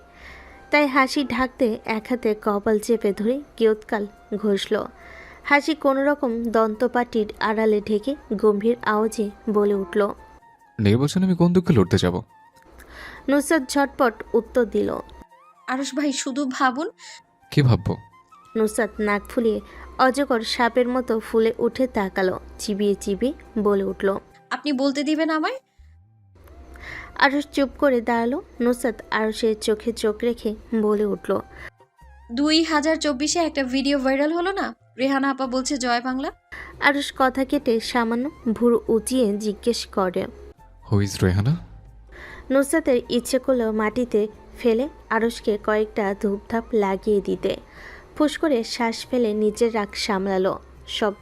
তাই হাসি ঢাকতে এক হাতে কপাল চেপে ধরে কিয়ৎকাল ঘষল। হাসি কোনোরকম দন্তপাটির আড়ালে ঢেকে গম্ভীর আওয়াজে বলে উঠল। নির্বাচনে আমি কোন দুঃখে লড়তে যাব? নুসরাত ঝটপট উত্তর দিল। আরস ভাই শুধু ভাবুন। কি ভাববো? নুসরাত নাক ফুলিয়ে অজগর সাপের মতো ফুলে উঠে তাকালো, চিবিয়ে চিবিয়ে বলে উঠল। আপনি বলতে দিবেন আমায়? আরস চুপ করে দাঁড়ালো। নুসরাত আরসের চোখে চোখ রেখে বলে উঠল। 2024-এ একটা ভিডিও ভাইরাল হলো না, রেহানা আপা বলছে জয় বাংলা। আরস কথা কেটে সামান্য ভুরু উঁচিয়ে জিজ্ঞেস করে। Who is Rehana? নুসরাতের ইচ্ছে করলো মাটিতে ফেলে আরসকে কয়েকটা ধূপধাপ লাগিয়ে দিতে। ফুস করে শ্বাস ফেলে নিজের রাগ সামলালো, সব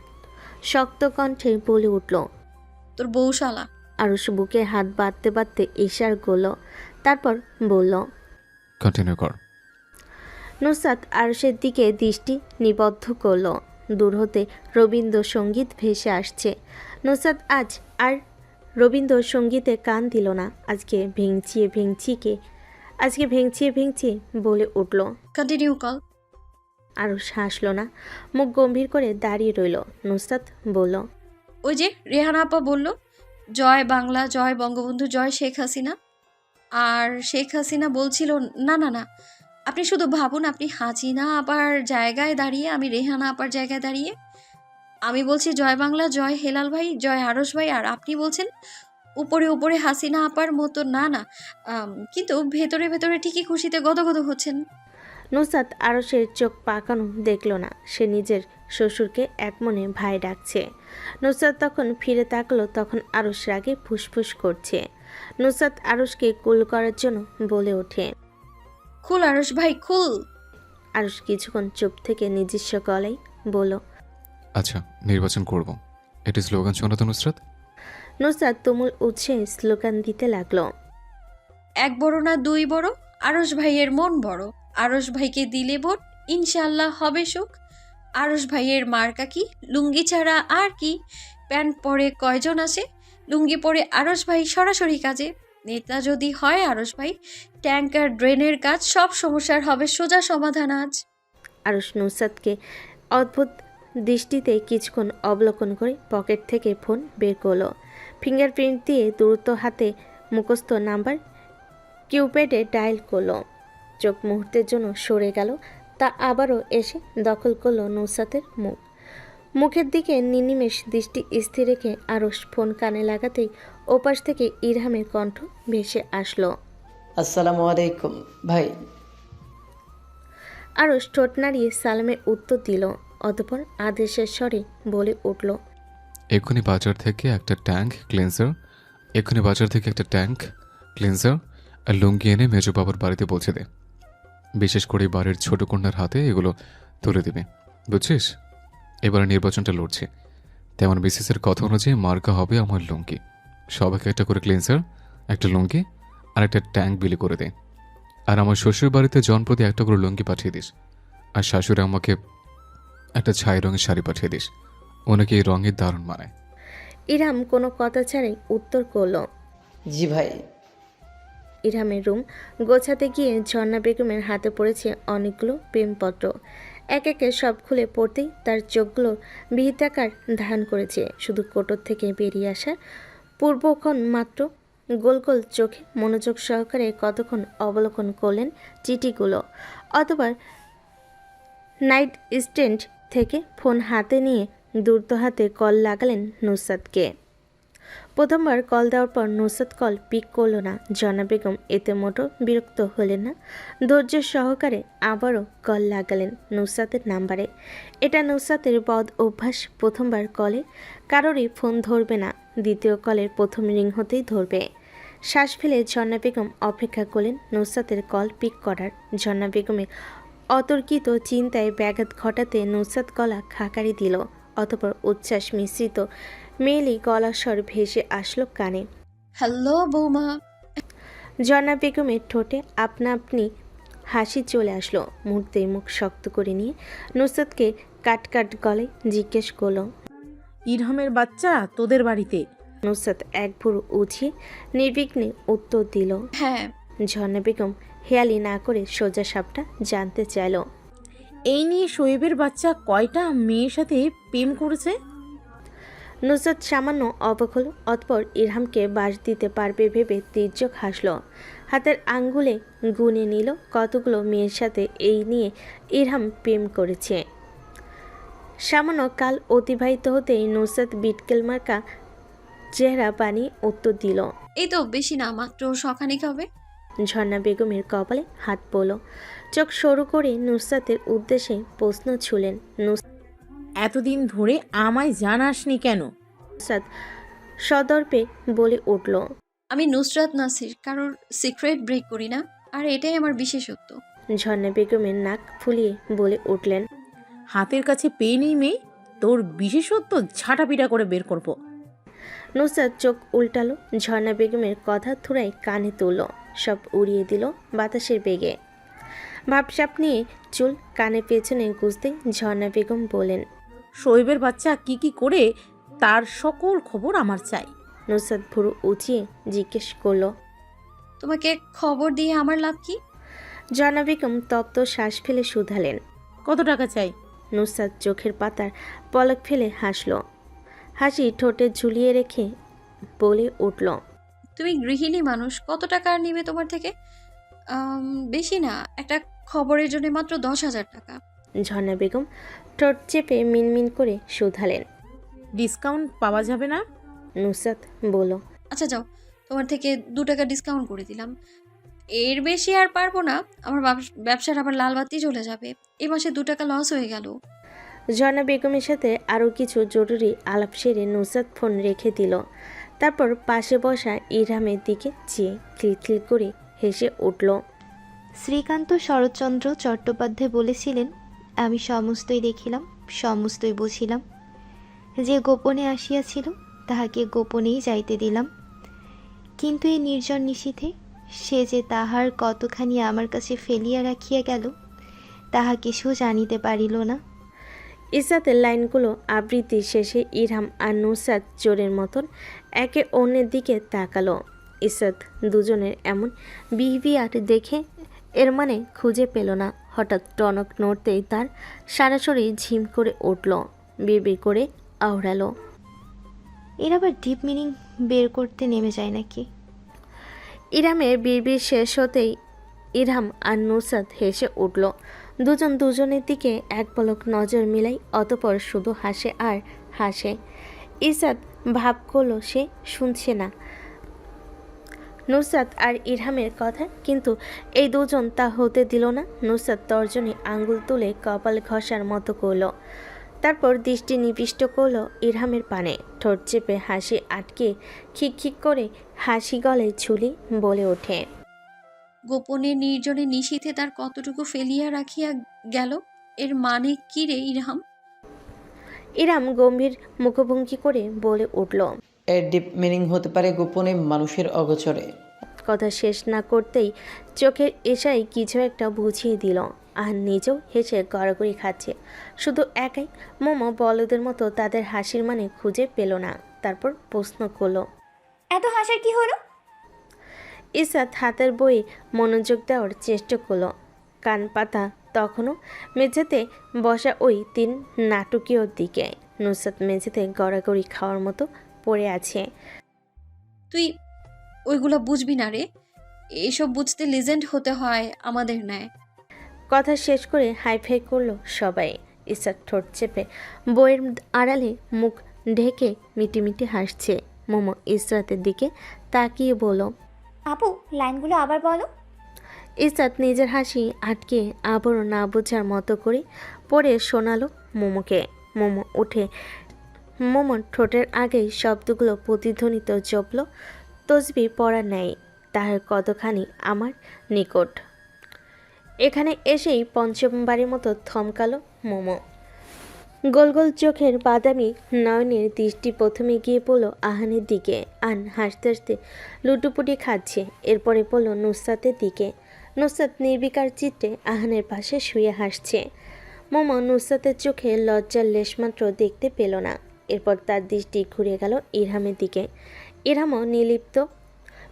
শক্ত কণ্ঠে বলে উঠল। তোর বউশালা। আরস বুকে হাত বাঁধতে বাঁধতে ইশার করল, তারপর বলল। কন্টিনিউ কর। নুসরাত আরসের দিকে দৃষ্টি নিবদ্ধ করল। দূর হতে রবীন্দ্রসঙ্গীত ভেসে আসছে। নুসরাত আজ আর রবীন্দ্রসঙ্গীতে কান দিল না। আজকে ভেঙচিয়ে বলে উঠল। Continue call. আরস হাসল না, মুখ গম্ভীর করে দাঁড়িয়ে রইল। নুসরাত বলল। ওই যে রেহানা আপা বলল জয় বাংলা, জয় বঙ্গবন্ধু, জয় শেখ হাসিনা। আর শেখ হাসিনা বলছিল না না না, আপনি শুধু ভাবুন, আপনি হাসিনা আপার জায়গায় দাঁড়িয়ে, আমি রেহানা আপার জায়গায় দাঁড়িয়ে। আমি বলছি জয় বাংলা, জয় হেলাল ভাই, জয় আরস ভাই, আর আপনি বলছেন উপরে উপরে হাসিনা আপার মতো না না, কিন্তু ভেতরে ভেতরে ঠিকই খুশিতে গদগদ হচ্ছেন। নুসরাত আরসের চোখ পাকানো দেখল না, সে নিজের শ্বশুরকে একমনে ভাই ডাকছে। নুসরাত তখন ফিরে তাকলো, তখন আরস রাগে ফুসফুস করছে। নুসরাত আরসকে কুল করার জন্য বলে ওঠে। খুল আরস ভাই, খুল। আরস কিছুক্ষণ চুপ থেকে নিজস্ব গলায় বলল। আচ্ছা নির্বাচন করব, এটি স্লোগান শোনা তো নুসরাত। নুসরাত তুমুল উৎসাহে স্লোগান দিতে লাগলো। 1 বড় না 2 বড়, আরস ভাইয়ের মন বড়। আরস ভাইকে দিলে ভোট, ইনশাল্লাহ হবে সুখ। আরস ভাইয়ের মার্কা কি, লুঙ্গি ছাড়া আর কি। প্যান্ট পরে কয়জন আসে, লুঙ্গি পরে আরস ভাই সরাসরি কাজে। নেতা যদি হয় আরস ভাই, ট্যাঙ্কার ড্রেনের কাজ, সব সমস্যার হবে সোজা সমাধান আজ। আরস নুসরাতকে অদ্ভুত দৃষ্টিতে কিছুক্ষণ অবলোকন করে পকেট থেকে ফোন বের করলো। ফিঙ্গারপ্রিন্ট দিয়ে দ্রুত হাতে মুখস্থ নাম্বার কিউপ্যাডে ডায়াল করলো। চোখ মুহূর্তের জন্য সরে গেল, তা আবারও এসে দখল করলো নুসরাতের মুখের দিকে নিনিমেষ দৃষ্টি স্থির রেখে আরস ফোন কানে লাগাতেই ওপাশ থেকে ইরহামের কণ্ঠ ভেসে আসলো। আসসালামু আলাইকুম ভাই। আরস ঠোঁট নাড়িয়ে সালামের উত্তর দিল, অতঃপর আদেশের স্বরে বলে উঠল। এক্ষুনি বাজার থেকে একটা ট্যাঙ্ক ক্লিনজার আর লুঙ্গি এনে মেজো বাবার বাড়িতে পৌঁছে দে। বিশেষ করে বাড়ির ছোট কন্যার হাতে এগুলো তুলে দিবে, বুঝছিস? এবারে নির্বাচনটা লড়ছে, তেমন বিসিসের কথা অনুযায়ী মার্কা হবে আমার লুঙ্গি। সবাইকে একটা করে ক্লিনজার, একটা লুঙ্গি আর একটা ট্যাঙ্ক বিলি করে দে। আর আমার শ্বশুর বাড়িতে জনপ্রতি একটা করে লুঙ্গি পাঠিয়ে দিস, আর শাশুড়ি আমাকে একটা ছাই রঙের শাড়ি পাঠিয়ে দিস, ওনাকে এই রঙের দারুণ মানায়। ইরহাম কোনো কথা ছাড়াই উত্তর করল। জি ভাই। ইরহামের রুম গোছাতে গিয়ে ঝর্ণা বেগমের হাতে পড়েছে অনেকগুলো প্রেমপত্র। এক একে সব খুলে পড়তেই তার চোখগুলো বিহিতাকার ধারণ করেছে। শুধু কোটর থেকে বেরিয়ে আসা পূর্বক্ষণ মাত্র গোল গোল চোখে মনোযোগ সহকারে কতক্ষণ অবলোকন করলেন চিঠিগুলো, অতবার নাইট স্ট্যান্ড থেকে ফোন হাতে নিয়ে দ্রুত হাতে কল লাগালেন নুসরাতকে। প্রথমবার কল দেওয়ার পর নুসরাত কল পিক করল না। জনা বেগম এতে মোটো বিরক্ত হলেন না, ধৈর্য সহকারে আবারও কল লাগালেন নুসরাতের নাম্বারে। এটা নুসরাতের বদ অভ্যাস, প্রথমবার কলে কারোরই ফোন ধরবে না, দ্বিতীয় কলের প্রথম রিং হতেই ধরবে। শ্বাস ফেলে ঝর্ণা বেগম অপেক্ষা করলেন নুসরাতের কল পিক করার। ঝর্ণা বেগমের অতর্কিত চিন্তায় ব্যাঘাত ঘটাতে নুসরাত গলা খাকারি দিল। অতঃপর উচ্ছ্বাস মিশ্রিত মেয়েলি গলার স্বর ভেসে আসলো কানে। হ্যালো বৌমা। ঝর্ণা বেগমের ঠোঁটে আপনা আপনি হাসি চলে আসলো। মুহূর্তেই মুখ শক্ত করে নিয়ে নুসরাতকে কাট কাট গলায় জিজ্ঞেস করলো, ইরহামের বাচ্চা তোদের বাড়িতে? নুসরাত এক ভুরু উঠিয়ে নির্বিঘ্নে উত্তর দিল। হ্যাঁ। ঝর্ণা বেগম হেয়ালি না করে সোজা সাপটা জানতে চাইল, এই নিয়ে শোয়েবের বাচ্চা কয়টা মেয়ের সাথে প্রেম করেছে? নুসরাত সামান্য অবাক হলো। অতঃপর ইরহামকে বাস দিতে পারবে ভেবে তির্যক হাসল। হাতের আঙ্গুলে গুনে নিল কতগুলো মেয়ের সাথে এই নিয়ে ইরহাম প্রেম করেছে। সামান্য কাল অতিবাহিত হতেই নুসরাত বিটকেল মার্কা চেহারা বানিয়ে উত্তর দিল, এই তো বেশি না, মাত্র সখানিক হবে। ঝর্ণা বেগমের কপালে হাত পড়ল। চোখ সরু করে নুসরাতের উদ্দেশ্যে প্রশ্ন ছুলেন। এতদিন ধরে আমায় জানাসনি কেন? নুসরাত সদর্পে বলে উঠল, আমি নুসরাত নাসির, কারোর সিক্রেট ব্রেক করি না, আর এটাই আমার বিশেষত্ব। ঝর্ণা বেগমের নাক ফুলিয়ে বলে উঠলেন, হাতের কাছে পেয়ে নেই মেয়ে, তোর বিশেষত্ব ঝাঁটাপিটা করে বের করব। নুসরাত চোখ উল্টালো। ঝর্ণা বেগমের কথা থুড়াই কানে তুলল, সব উড়িয়ে দিল বাতাসের বেগে। ভাবসাপ নিয়ে চুল কানে পেছনে গুজতে ঝর্ণা বেগম বলেন, শোয়েবের বাচ্চা কি কি করে তার সকল খবর আমার চাই। নুসরাত ভুরু উঁচিয়ে জিজ্ঞেস করলো, তোমাকে খবর দিয়ে আমার লাভ কি? ঝর্ণা বেগম তপ্ত শ্বাস ফেলে শুধালেন, কত টাকা চাই? নুসরাত চোখের পাতার পলক ফেলে হাসল। হাসি ঠোঁটে ঝুলিয়ে রেখে বলে উঠল, তুমি গৃহিণী মানুষ, কত টাকা আর নিবে তোমার থেকে? বেশি না, একটা খবরের জন্য মাত্র 10,000 টাকা। ঝর্ণা বেগম ঠোঁট চেপে মিনমিন করে শুধালেন, ডিসকাউন্ট পাওয়া যাবে না? নুসরাত বলল, আচ্ছা যাও, তোমার থেকে 2 টাকা ডিসকাউন্ট করে দিলাম। এর বেশি আর পারবো না, আমার ব্যবসার আবার লাল বাতি চলে যাবে। এই মাসে 2 টাকা লস হয়ে গেল। ঝর্ণা বেগমের সাথে আরও কিছু জরুরি আলাপ সেরে নুসরাত ফোন রেখে দিল। তারপর পাশে বসা ইরহামের দিকে চেয়ে খিলখিল করে হেসে উঠল। শ্রীকান্ত শরৎচন্দ্র চট্টোপাধ্যায় বলেছিলেন, আমি সমস্তই দেখিলাম, সমস্তই বুঝিলাম। যে গোপনে আসিয়াছিল তাহাকে গোপনেই যাইতে দিলাম, কিন্তু এই নির্জন নিশীথে সে যে তাহার কতখানি আমার কাছে ফেলিয়া রাখিয়া গেল তাহা কিছু জানিতে পারিল না। ইসরাতের লাইনগুলো আবৃত্তি শেষে ইরহাম আর নুসরাত চোরের মতন একে অন্যের দিকে তাকালো। ইসরাত দুজনের এমন বিহেভিয়ার দেখে এর মানে খুঁজে পেল না। হঠাৎ টনক নড়তেই তার সারা শরীর ঝিম করে উঠল, বিড়বিড় করে আওড়ালো, এর আবার ডিপ মিনিং বের করতে নেমে যায় নাকি? ইরহামের বিড়বিড় শেষ হতেই ইরহাম আর নুসরাত হেসে উঠল। দুজন দুজনের দিকে এক পলক নজর মিলাই, অতপর শুধু হাসে আর হাসে। ইসরাত ভাব করলো সে শুনছে না নুসরাত আর ইরহামের কথা, কিন্তু এই দুজন তা হতে দিল না। নুসরাত তর্জনী আঙ্গুল তুলে কপাল ঘষার মতো করলো, তারপর দৃষ্টি নিবিষ্ট করলো ইরহামের পানে। ঠোঁট চেপে হাসি আটকে খিক খিক করে হাসি গলে ঝুলি বলে ওঠে, গোপনে নির্জনে নিশীথে তার কতটুকু ফেলিয়া রাখিয়া গেল, এর মানে কি রে ইরহাম? ইরহাম গম্ভীর মুখভঙ্গি করে বলে উঠল, এর ডিপ মিনিং হতে পারে গোপনে মানুষের অগোচরে। কথা শেষ না করতেই চোখের ইশারায় কিছু একটা বুঝিয়ে দিল। আর নিজেও হেসে গড়াগড়ি খাচ্ছে। শুধু একাই মোমো বলদের মতো তাদের হাসির মানে খুঁজে পেল না। তারপর প্রশ্ন করলো, এত হাসার কি হলো? ইসরাত হাতের বই মনোযোগ দেওয়ার চেষ্টা করলো। কান পাতা তখনও মেঝেতে বসা ওই 3 নাটকীয় দিকে। নুসরাত মেঝেতে গড়াগড়ি খাওয়ার মতো পড়ে আছে। তুই ওইগুলো বুঝবি না রে, এইসব বুঝতে লেজেন্ড হতে হয় আমাদের ন্যায়। কথা শেষ করে হাইফাই করলো সবাই। ইসরাত ঠোঁট চেপে বইয়ের আড়ালে মুখ ঢেকে মিটিমিটি হাসছে। মোমো ইসরাতের দিকে তাকিয়ে বলল, আপু লাইনগুলো আবার বলো। ইসরাত নিজের হাসি আটকে আবারও না বোঝার মতো করে পড়ে শোনালো মোমোকে। মোমো উঠে মোমোর ঠোঁটের আগেই শব্দগুলো প্রতিধ্বনিত জপল তসবি পড়া নেয় তাহার কতখানি আমার নিকট। এখানে এসেই পঞ্চমবারের মতো থমকালো মোমো। গোল গোল চোখের বাদামি নয়নের দৃষ্টি প্রথমে গিয়ে পড়ল আহানের দিকে। আন হাসতে হাসতে লুটুপুটি খাচ্ছে। এরপরে পড়ল নুসরাতের দিকে। নুসরাত নির্বিকার চিত্তে আহানের পাশে শুয়ে হাসছে। মোমো নুসরাতের চোখে লজ্জার লেশমাত্র দেখতে পেল না। এরপর তার দৃষ্টি ঘুরে গেল ইরহামের দিকে। ইরহামও নির্লিপ্ত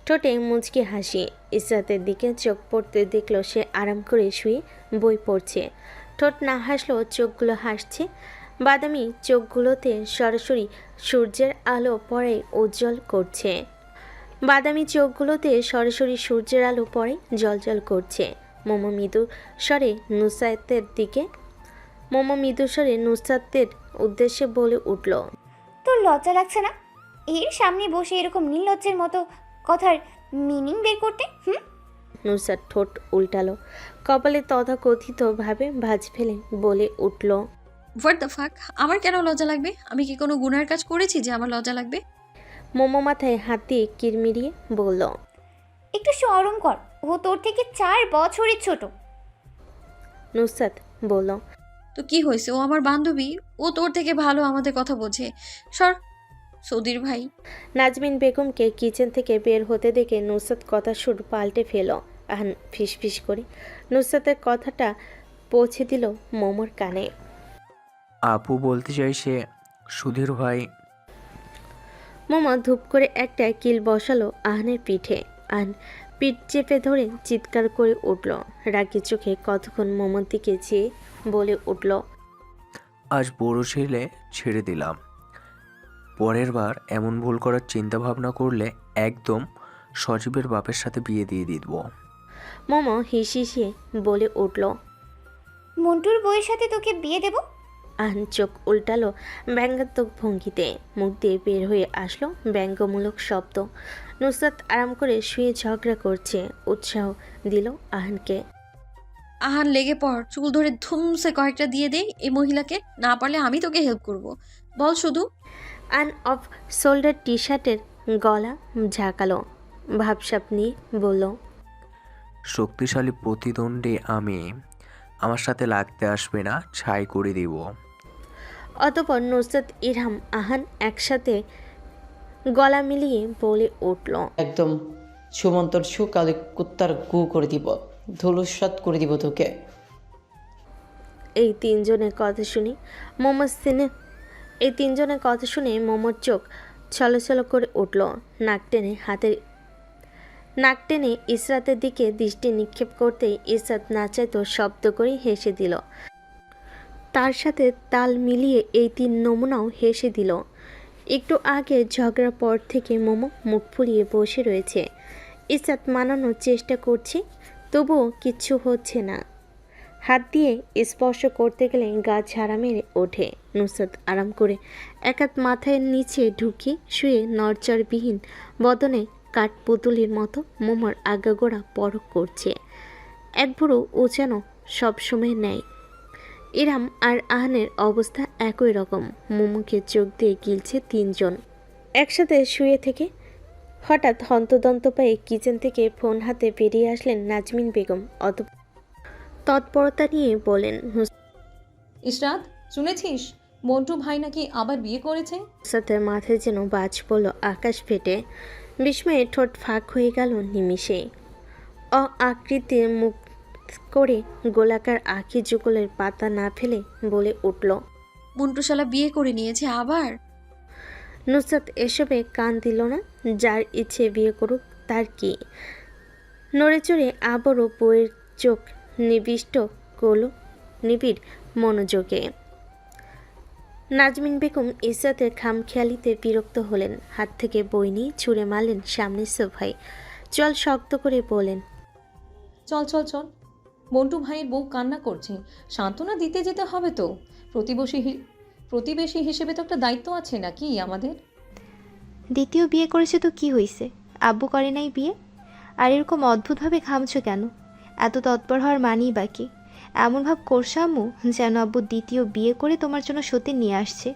ঠোঁটে মুচকি হাসি। ইসরাতের দিকে চোখ পড়তে দেখল সে আরাম করে শুয়ে বই পড়ছে। ঠোঁট না হাসলেও চোখগুলো হাসছে। বাদামি চোখগুলোতে সরাসরি সূর্যের আলো পড়ে উজ্জ্বল করছে। বাদামি চোখগুলোতে সরাসরি সূর্যের আলো পড়ে জ্বলজ্বল করছে। মোমো মৃদু স্বরে নুসরাতের উদ্দেশ্যে বলে উঠল, তোর লজ্জা লাগছে না এর সামনে বসে এরকম নির্লজ্জের মতো কথার মিনিং বের করতে? নুসরাত ঠোঁট উল্টালো, কপালে তথাকথিতভাবে ভাঁজ ফেলে বলে উঠল, হোয়াট দ্য ফাক, আমার কেন লজ্জা লাগবে? আমি কি কোনো গুনার কাজ করেছি যে আমার লজ্জা লাগবে? মোমো মাথায় হাত দিয়ে কিরমিরিয়ে বলল, একটু শরম কর, ও তোর থেকে 4 বছরের ছোট। নুসরাত বলল, তো কি হয়েছে? ও আমার বান্ধবী, ও তোর থেকে ভালো আমাদের কথা বোঝে। সর সৌদির ভাই। নাজমিন বেগমকে কিচেন থেকে বের হতে দেখে নুসরাত কথা সুর পাল্টে ফেল। আহান ফিসফিস করে নুসরাতের কথাটা পৌঁছে দিল মোমোর কানে। আপু বলতে চাইছে সুধীর ভাই। মোমো ধূপ করে একটা কিল বসালো আহানের পিঠে। আহান পিঠ চেপে ধরে চিৎকার করে উঠল। রাগি চোখে কতক্ষণ মোমোর দিকে চেয়ে বলে উঠল, আজ বড় ছেলে ছেড়ে দিলাম, পরের বার এমন ভুল করার চিন্তা ভাবনা করলে একদম সজীবের বাপের সাথে বিয়ে দিয়ে দিব। মোমো হিসিয়ে বলে উঠল, মন্টুর বউয়ের সাথে তোকে বিয়ে দেব? আহান চোখ উল্টালো ব্যঙ্গাত্মক ভঙ্গিতে। মুখ দিয়ে বের হয়ে আসলো ব্যঙ্গমূলক শব্দ। নুসরাত আরাম করে শুয়ে ঝগড়া করছে। উৎসাহ দিল আহানকে। আহান লেগে পড়, চুল ধরে ধুমসে কয়েকটা দিয়ে দে এই মহিলাকে, না পারলে আমি তোকে হেল্প করব। বল শুধু। আন অফ শোল্ডার টি শার্টের গলা ঝাঁকালো, ভাবসাপ নিয়ে বলল, শক্তিশালী প্রতিদ্বন্দ্বী আমি, আমার সাথে লাগতে আসবে না, ছাই করে দিব। অতপর নুসরাত ইরহাম আহান একসাথে গলা মিলিয়ে বলে উঠল, একদম সুমন্তর সু কালি কুত্তার গু করে দিব, ধুলুসাত করে দিব তোকে। এই তিনজনের কথা শুনে মোমোর চোখ ছলছল করে উঠল। নাক টেনে ইসরাতের দিকে দৃষ্টি নিক্ষেপ করতেই ইসরাত না চাইতো শব্দ করে হেসে দিল। তার সাথে তাল মিলিয়ে এই 3 নমুনাও হেসে দিল। একটু আগে ঝগড়ার পর থেকে মোমো মুখ ফুলিয়ে বসে রয়েছে। ইসরাত মানানোর চেষ্টা করছে, তবুও কিচ্ছু হচ্ছে না। হাত দিয়ে স্পর্শ করতে গেলে গা ঝাড়া মেরে ওঠে। নুসরাত আরাম করে এক হাত মাথায় নিচে ঢুকিয়ে শুয়ে নড়চড়বিহীন বদনে কাঠপুতুলির মতো মোমোর আগাগোড়া পরখ করছে। এক বুড়ো উচানো সবসময় নেয়। ইরহাম আর আহানের অবস্থা একই রকম। মোমোকে চোখ দিয়ে গিলছে 3 জন একসাথে শুয়ে থেকে। হঠাৎ হন্তদন্ত পায়ে কিচেন থেকে ফোন হাতে বেরিয়ে আসলেন নাজমিন বেগম। তৎপরতা নিয়ে বলেন, ইশরাত, শুনেছিস মন্টু ভাই নাকি আবার বিয়ে করেছে? নুসরাতের মাথায় যেন বাজ পড়ল আকাশ ফেটে। বিস্ময়ে ঠোঁট ফাঁক হয়ে গেল নিমিষে। আকৃতির মুখ করে গোলাকার আঁখি যুগলের পাতা না ফেলে বলে উঠল, মন্টুশালা বিয়ে করে নিয়েছে আবার? নুসরাত এসবে কান দিল না। যার ইচ্ছে বিয়ে করুক, তার কি। নড়ে চড়ে আবারও বইয়ের চোখ নিবিষ্ট করল নিবিড় মনোযোগে। নাজমিন বেগম ইসরাতের খামখেয়ালিতে বিরক্ত হলেন। হাত থেকে বই নিয়ে ছুঁড়ে মারলেন সামনের সোফায়। চল শক্ত করে বলেন, চল চল চল। বন্টু ভাইয়ের বউ কান্না করছে, সান্ত্বনা দিতে যেতে হবে তো। প্রতিবেশী হিসেবে তো একটা দায়িত্ব আছে নাকি আমাদের? দ্বিতীয় বিয়ে করেছে তো কি হয়েছে? আব্বু করে নাই বিয়ে? আর এরকম অদ্ভুতভাবে ঘামছো কেন? এত তৎপর হওয়ার মানেই বাকি। এমন ভাব করছো আম্মু যেন আব্বু দ্বিতীয় বিয়ে করে তোমার জন্য সত্যি নিয়ে আসছে।